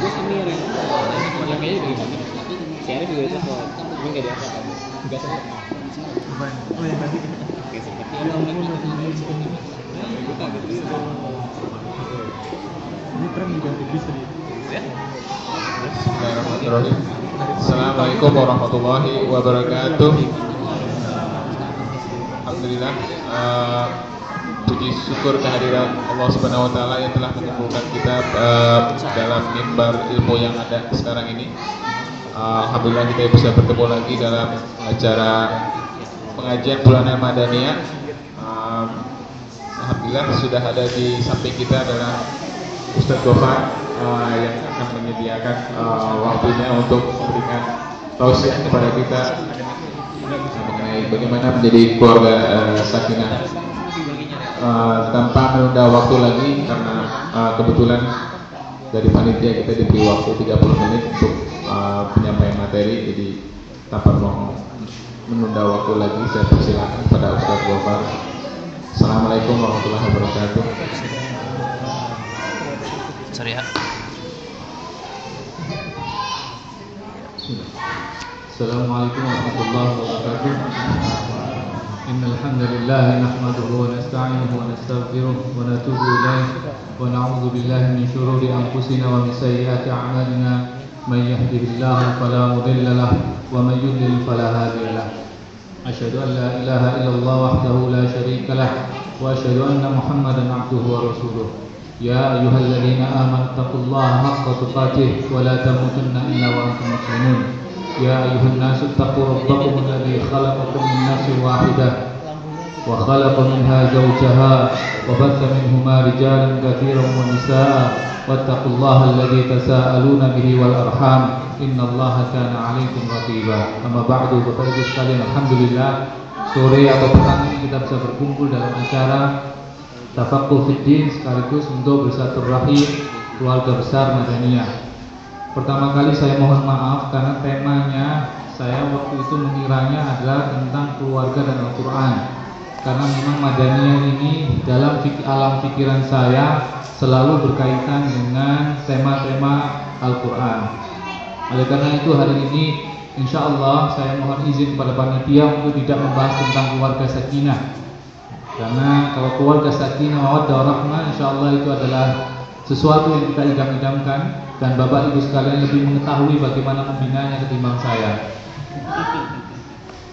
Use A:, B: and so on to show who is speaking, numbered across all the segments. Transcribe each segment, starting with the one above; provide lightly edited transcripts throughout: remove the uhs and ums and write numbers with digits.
A: Yang kayaknya juga gimana? Si Arif juga telepon, mungkin gak diangkat kan? Gak sempet.
B: Oh yang tadi.
A: Gak sempet. Ya ampun. Gue kaget gitu.
B: Ini tren juga bisa di.
A: Ya?
C: Bismillahirrahmanirrahim. Assalamualaikum warahmatullahi wabarakatuh. Alhamdulillah, puji syukur kehadiran Allah Subhanahu wa taala yang telah mengumpulkan kita dalam mimbar ilmu yang ada sekarang ini. Alhamdulillah kita bisa bertemu lagi dalam acara pengajian bulanan Madaniyah. Alhamdulillah sudah ada di samping kita adalah Ustadz Gofar yang akan menyediakan waktunya untuk memberikan tausiah kepada kita mengenai bagaimana menjadi keluarga sakinah. Tanpa menunda waktu lagi karena kebetulan dari panitia kita diberi waktu 30 menit untuk penyampaian materi, jadi tanpa mau menunda waktu lagi saya persilakan pada Ustadz Gofar. Assalamualaikum warahmatullahi wabarakatuh.
A: Sorry ya.
D: Assalamualaikum warahmatullahi wabarakatuh. Innal hamdalillah nahmaduhu wa nasta'inuhu wa nastaghfiruh wa natubu ilayh wa na'udzu billahi min shururi anfusina wa min sayyiati a'malina. Man yahdihillahu fala mudilla lahu wa man yudlil fala hadiya lahu. Asyhadu an la ilaha illallah wahdahu la syarika lahu wa asyhadu anna Muhammadan 'abduhu wa rasuluh. Ya ayyuhalladzina amanu taqullaha haqqa tuqatih wa la tamutunna illa wa antum muslimun. Ya ayyuhan nasu taqu rabbakum alladzi khalaqakum min nafsin wahidah wa khalaqa minha zawjaha wa batha minhuma rijalan katsiran wa nisaa wattaqullaha alladzi tasaaluna bihi wal arham innallaha kana 'alaikum raqiba. Amma ba'du, Bapak Ibu sekalian, alhamdulillah sore atau petang ini kita bisa berkumpul dalam acara Tafaqquh Fiddin sekaligus untuk bersilaturahim keluarga besar Madaniyah. Pertama kali saya mohon maaf karena temanya saya waktu itu mengiranya adalah tentang keluarga dan Al-Quran. Karena memang Madaniyah ini dalam alam pikiran saya selalu berkaitan dengan tema-tema Al-Quran. Oleh karena itu hari ini insya Allah saya mohon izin kepada panitia untuk tidak membahas tentang keluarga sakinah. Karena kalau keluarga sakinah mawaddah warahmah insya Allah itu adalah sesuatu yang kita idam-idamkan, dan Bapak Ibu sekalian lebih mengetahui bagaimana membinanya ketimbang saya.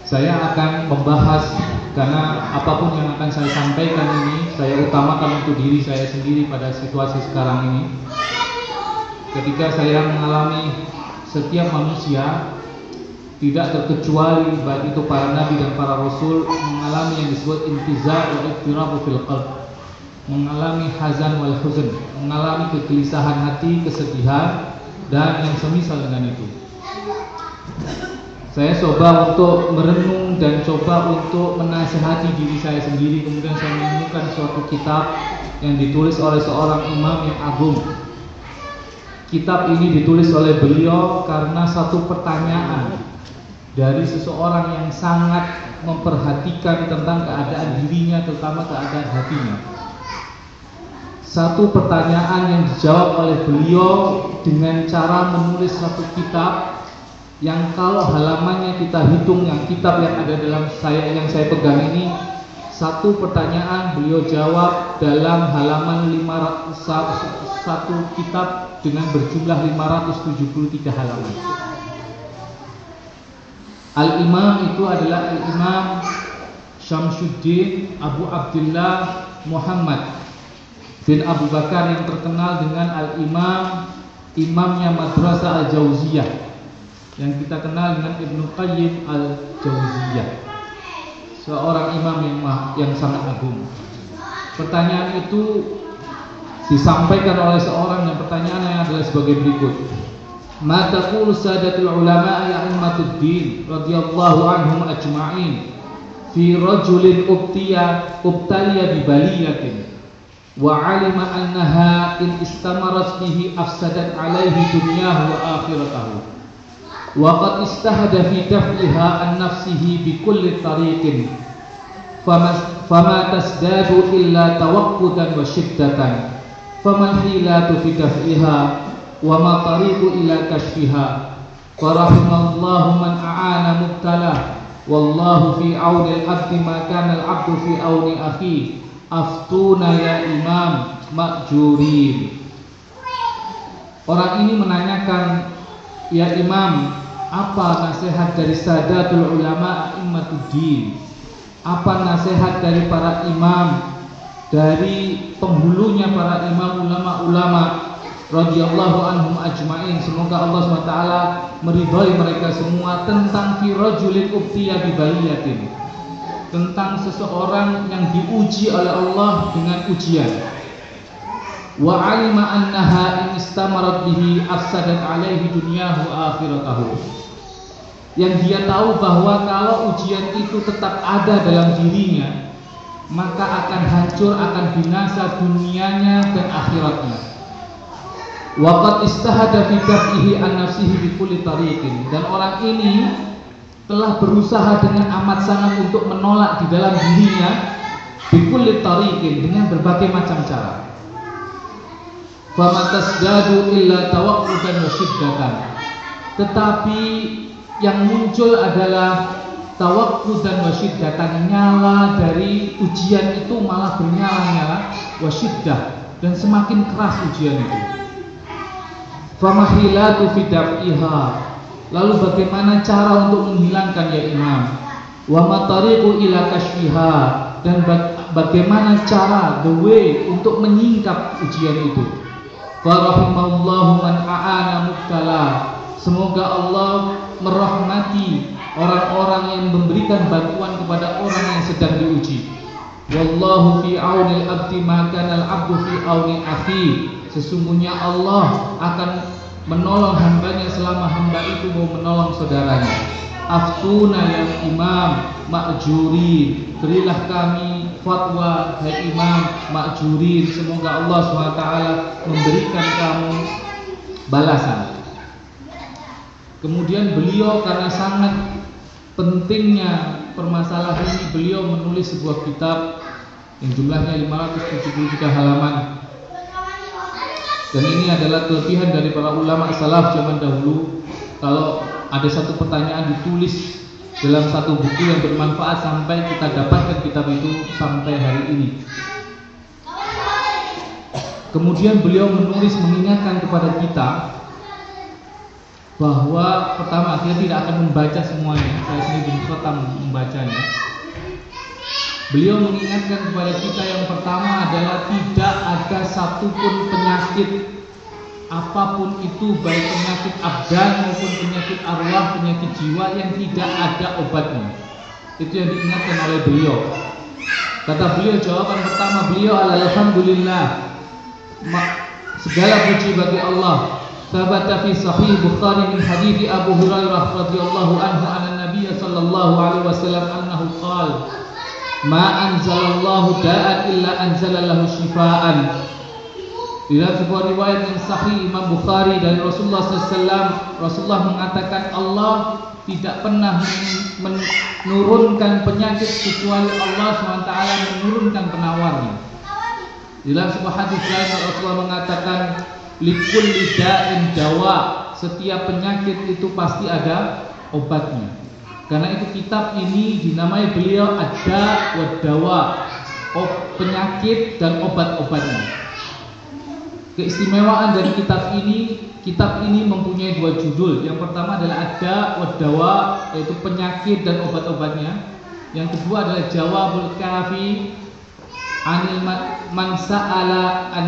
D: Saya akan membahas, karena apapun yang akan saya sampaikan ini saya utamakan untuk diri saya sendiri pada situasi sekarang ini. Ketika saya mengalami, setiap manusia tidak terkecuali baik itu para nabi dan para rasul mengalami yang disebut intizar wa ittirabu fil qalb, mengalami hazan wal huzn, mengalami kegelisahan hati, kesedihan dan yang semisal dengan itu. Saya coba untuk merenung dan coba untuk menasihati diri saya sendiri. Kemudian saya menemukan suatu kitab yang ditulis oleh seorang imam yang agung. Kitab ini ditulis oleh beliau karena satu pertanyaan dari seseorang yang sangat memperhatikan tentang keadaan dirinya, terutama keadaan hatinya. Satu pertanyaan yang dijawab oleh beliau dengan cara menulis satu kitab yang kalau halamannya kita hitung, yang kitab yang ada dalam yang saya pegang ini, satu pertanyaan beliau jawab dalam halaman 500, satu kitab dengan berjumlah 573 halaman. Al-Imam itu adalah Al-Imam Syamsuddin Abu Abdullah Muhammad bin Abu Bakar yang terkenal dengan Al-Imam, imamnya Madrasah Al-Jauziyah, yang kita kenal dengan Ibnu Qayyim Al-Jauziyah, seorang imam yang sangat agung. Pertanyaan itu disampaikan oleh seorang yang pertanyaannya adalah sebagai berikut: Ma taqulu sadatul ulama a'immatud din radhiyallahu anhum ajma'in fi rajulin ubtaliya bi baliyatin wa 'alima annaha in istamarat bihi afsadat 'alaihi dunyahu wa akhiratahu wa qad istahada fi daf'iha an nafsihi bi kulli tariqin fama tasdadu illa tawaqqudan wa shiddatan faman hilatu fi daf'iha wa ma tariqu ila kashfiha. Wa rahimallahu man a'ana mubtalah. Wallahu fi auni al-'abdi ma kana al-'abdu fi auni akhi. Aftuna ya imam ma'jurin. Orang ini menanyakan, ya imam, apa nasihat dari sadatul ulama a'imatuddin? Apa nasihat dari para imam, dari penghulunya para imam ulama-ulama radhiyallahu anhum ajmain, semoga Allah SWT meridhai mereka semua, tentang fi rajulin ubtiya bi baliyatin, tentang seseorang yang diuji oleh Allah dengan ujian. Wa alima annaha in istamarat bihi afsadat alaihi dunyahu akhiratahu. Yang dia tahu bahwa kalau ujian itu tetap ada dalam dirinya, maka akan hancur, akan binasa dunianya dan akhiratnya. Waqad istahada fi daf'ihi an nafsihi bi kulli tariqin. Dan orang ini telah berusaha dengan amat sangat untuk menolak di dalam dirinya bi kulli tariqin, dengan berbagai macam cara. Fama tasdadu illa tawaqqudan wa syiddatan. Tetapi yang muncul adalah tawaqqudan wa syiddatan, nyala dari ujian itu malah bernyala-nyala, wa syiddah, dan semakin keras ujian itu. Famahilatu fi daf'iha. Lalu bagaimana cara untuk menghilangkan ya imam? Wa ma tariqu ila kashfiha. Dan bagaimana cara, the way untuk menyingkap ujian itu? Farahimallahu man a'ana mubtala. Semoga Allah merahmati orang-orang yang memberikan bantuan kepada orang yang sedang diuji. Wallahu fi auni al-'abdi ma kana al-'abdu fi auni akhi. Sesungguhnya Allah akan menolong hambanya selama hamba itu mau menolong saudaranya. Aftuna ya imam ma'jurin. Berilah kami fatwa, hai imam ma'jurin. Semoga Allah SWT memberikan kamu balasan. Kemudian beliau karena sangat pentingnya permasalahan ini, beliau menulis sebuah kitab yang jumlahnya 573 halaman. Dan ini adalah kelebihan dari para ulama salaf zaman dahulu. Kalau ada satu pertanyaan ditulis dalam satu buku yang bermanfaat sampai kita dapatkan kitab itu sampai hari ini. Kemudian beliau menulis mengingatkan kepada kita bahwa pertama, dia tidak akan membaca semuanya, saya sendiri belum sempat membacanya. Beliau mengingatkan kepada kita yang pertama adalah tidak ada satupun penyakit apapun itu, baik penyakit abdan maupun penyakit arwah, penyakit jiwa, yang tidak ada obatnya. Itu yang diingatkan oleh beliau. Kata beliau, jawaban pertama beliau adalah alhamdulillah, segala puji bagi Allah. Thabata fi sahih Bukhari min hadits Abu Hurairah radhiyallahu anhu anna Nabiy sallallahu alaihi wasallam annahu qala ma anzalallahu da'an illa anzala lahu shifaan. Di dalam sebuah riwayat yang sahih Imam Bukhari dari Rasulullah SAW, Rasulullah mengatakan Allah tidak pernah menurunkan penyakit kecuali Allah SWT menurunkan penawarnya. Di dalam sebuah hadis lain Rasulullah mengatakan likulli da'in dawa, setiap penyakit itu pasti ada obatnya. Karena itu kitab ini dinamai beliau ada wadawa, penyakit dan obat-obatnya. Keistimewaan dari kitab ini mempunyai dua judul. Yang pertama adalah ada wadawa, yaitu penyakit dan obat-obatnya. Yang kedua adalah jawabul kafi anil man sa'ala an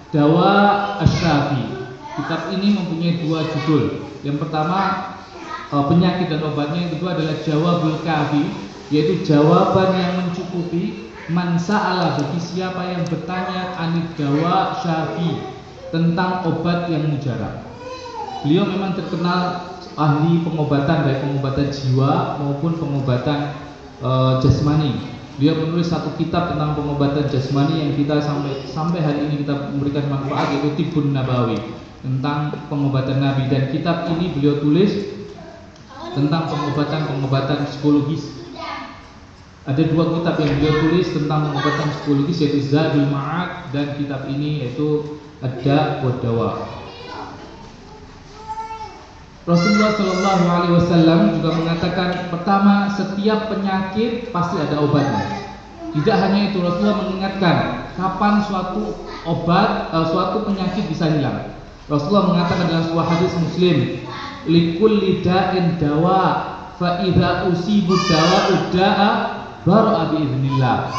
D: dawa asyafi. Kitab ini mempunyai dua judul. Yang pertama penyakit dan obatnya, yang kedua adalah jawabul kafi, yaitu jawaban yang mencukupi man sa'ala, bagi siapa yang bertanya anid dawa syafi, tentang obat yang mujarab. Beliau memang terkenal ahli pengobatan, baik pengobatan jiwa maupun pengobatan jasmani. Beliau menulis satu kitab tentang pengobatan jasmani yang kita sampai hari ini kita memberikan manfaat, yaitu Tibbun Nabawi, tentang pengobatan Nabi. Dan kitab ini beliau tulis tentang pengobatan psikologis. Ada dua kitab yang beliau tulis tentang pengobatan psikologis, yaitu Zadul Ma'ad, dan kitab ini yaitu Ad-Da' wa Dawa. Rasulullah Shallallahu Alaihi Wasallam juga mengatakan, pertama, setiap penyakit pasti ada obatnya. Tidak hanya itu, Rasulullah mengingatkan kapan suatu penyakit bisa hilang. Rasulullah mengatakan dalam sebuah hadis Muslim, likulli da'in dawa, fa idza usibu dawa'u da'a bara'a biiznillah.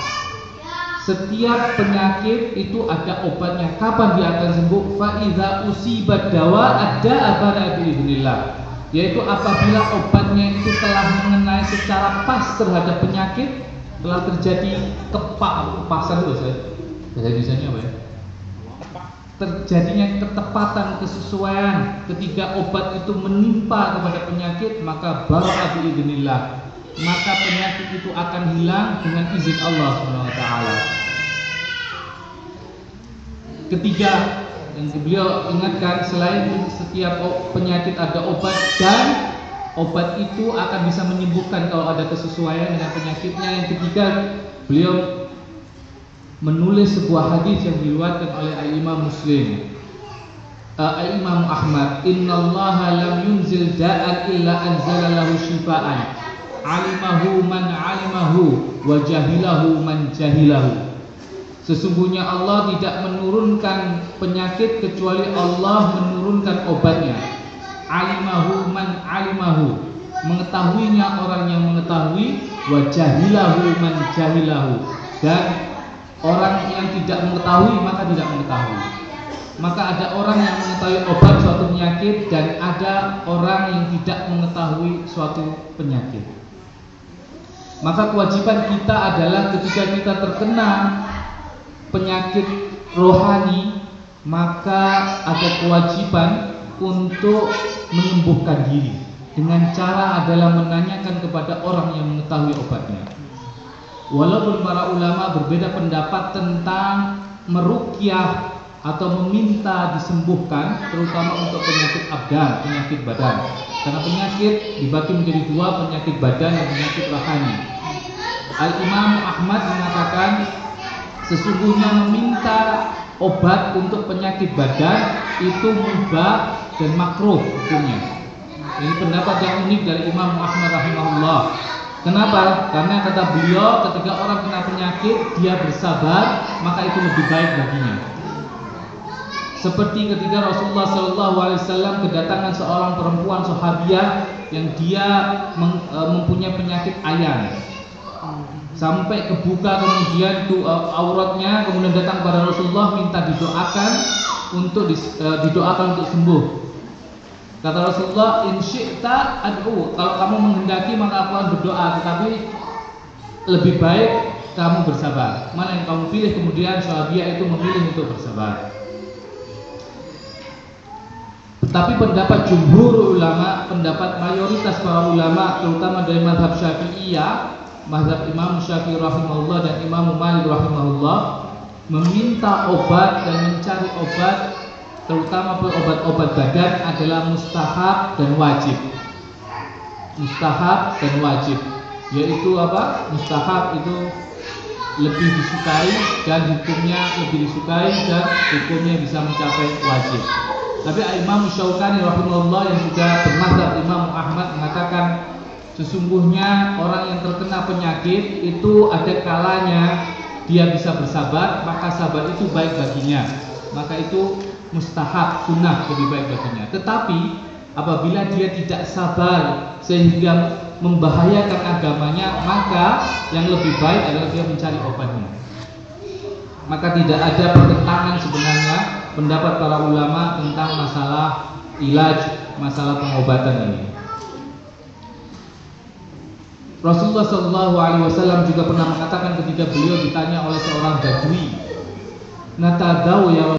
D: Setiap penyakit itu ada obatnya. Kapan dia akan sembuh? Fa idza usiba dawa'a da'a bara'a biiznillah. Yaitu apabila obatnya itu telah mengenai secara pas terhadap penyakit, telah terjadi kepasan itu saya. Bahasa Indonesianya apa ya? Terjadinya ketepatan, kesesuaian ketika obat itu menimpa kepada penyakit, maka bara'a biiznillah, maka penyakit itu akan hilang dengan izin Allah Subhanahu wa taala. Ketiga, yang beliau ingatkan, selain setiap penyakit ada obat, dan obat itu akan bisa menyembuhkan kalau ada kesesuaian dengan penyakitnya. Yang ketiga, beliau menulis sebuah hadis yang diriwayatkan oleh Al-Imam Muslim, Al-Imam Ahmad, innallaha lam yunzil da'an illa anzala lahu shifaan, alimahu man alimahu wa jahilahu man jahilahu. Sesungguhnya Allah tidak menurunkan penyakit kecuali Allah menurunkan obatnya. Alimahu man alimahu, mengetahuinya orang yang mengetahui, wa jahilahu man jahilahu, dan orang yang tidak mengetahui maka tidak mengetahui. Maka ada orang yang mengetahui obat suatu penyakit, dan ada orang yang tidak mengetahui suatu penyakit. Maka kewajiban kita adalah ketika kita terkena penyakit rohani, maka ada kewajiban untuk menyembuhkan diri. Dengan cara adalah menanyakan kepada orang yang mengetahui obatnya. Walaupun para ulama berbeda pendapat tentang meruqyah atau meminta disembuhkan, terutama untuk penyakit abdan, penyakit badan. Karena penyakit dibagi menjadi dua, penyakit badan dan penyakit rohani. Al-Imam Ahmad mengatakan, sesungguhnya meminta obat untuk penyakit badan itu mubah dan makruh hukumnya. Ini pendapat yang unik dari Imam Ahmad rahimahullah. Kenapa? Karena kata beliau, ketika orang kena penyakit, dia bersabar, maka itu lebih baik baginya. Seperti ketika Rasulullah SAW kedatangan seorang perempuan sahabiah yang dia mempunyai penyakit ayan, sampai kebuka kemudian auratnya, kemudian datang kepada Rasulullah minta didoakan untuk didoakan untuk sembuh. Kata Rasulullah, in syi'ta ad'u, kalau kamu menghendaki maka aku akan berdoa, tetapi lebih baik kamu bersabar. Mana yang kamu pilih? Kemudian sahabiah itu memilih untuk bersabar. Tetapi pendapat jumhur ulama, pendapat mayoritas para ulama, terutama dari mazhab Syafi'iyah, mazhab Imam Syafi'i rahimahullah dan Imam Malik rahimahullah, meminta obat dan mencari obat, terutama obat-obat badan, adalah mustahab dan wajib. Mustahab dan wajib, yaitu apa? Mustahab itu lebih disukai dan hukumnya lebih disukai, dan hukumnya bisa mencapai wajib. Tapi Imam Syaukani rahimahullah yang juga bermazhab Imam Ahmad mengatakan, sesungguhnya orang yang terkena penyakit itu ada kalanya dia bisa bersabar, maka sabar itu baik baginya, maka itu mustahab, sunnah, lebih baik baginya. Tetapi apabila dia tidak sabar sehingga membahayakan agamanya, maka yang lebih baik adalah dia mencari obatnya. Maka tidak ada pertentangan sebenarnya pendapat para ulama tentang masalah ilaj, masalah pengobatan ini. Rasulullah SAW juga pernah mengatakan ketika beliau ditanya oleh seorang badui, "Natadau ya